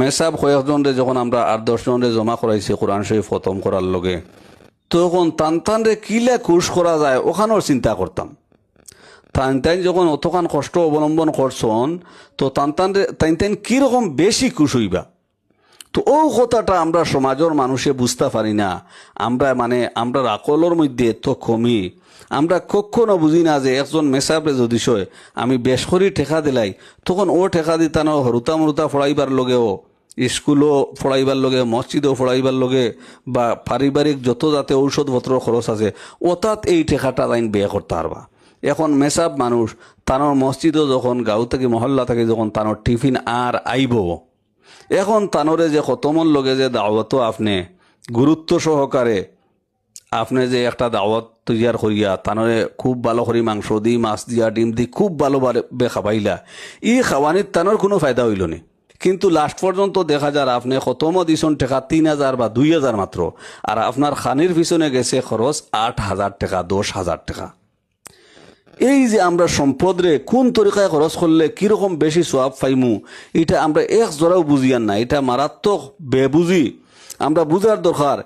মেসাব কয়েকজনরে যখন আমরা 8-10 জনরে জমা করাইছি কোরআন শরীফ খতম করার লগে, তখন টান রে কিলা খুশ করা যায় ওখানেও চিন্তা করতাম। টান যখন অতখান কষ্ট অবলম্বন করছন, তো টান কিরকম বেশি খুশ হইবা। তো ও কথাটা আমরা সমাজের মানুষে বুঝতে পারি না। আমরা আকলের মধ্যে তো কমি। আমরা কখনো বুঝি না যে একজন মেসাবরে যদি সয় আমি বেশ করি ঠেকা দিলাই, তখন ও ঠেকা দিতানো হরুতা মরুতা ফড়াইবার লগেও, স্কুলও ফড়াইবার লগে, মসজিদও ফড়াইবার লগে, বা পারিবারিক যত যাতে ঔষধপত্র খরচ আছে অর্থাৎ এই ঠেকাটা লাইন ব্যয় করতে পারবা। এখন মেসাব মানুষ তানোর মসজিদও যখন গাঁও থেকে মহল্লা থেকে যখন তানোর টিফিন আর আইব, এখন তানোরে যে খতমর লগে যে দাওয়াত আপনি গুরুত্ব সহকারে আপনি যে একটা দাওয়াত তৈয়ার করিয়া তানোরে খুব ভালো করে মাংস দি, মাছ দিয়া, ডিম দি খুব ভালোভাবে খাবাইলা, ই খাওয়ানির তানোর কোনো ফায়দা হইল নি। কিন্তু লাস্ট পর্যন্ত দেখা যায় আপনি খতমও দিছন টাকা 3,000 বা 2,000 মাত্র, আর আপনার খানির পিছনে গেছে খরচ 8,000 টাকা, 10,000 টাকা। এই যে আমরা সম্পদরে কোন তরিকায় খরচ করলে কিরকম বেশি সোয়াব পাইমু, এটা আমরা এক জোড়াও বুঝিয়ান না। এটা মারাত্মক বেবুঝি, আমরা বুঝার দরকার।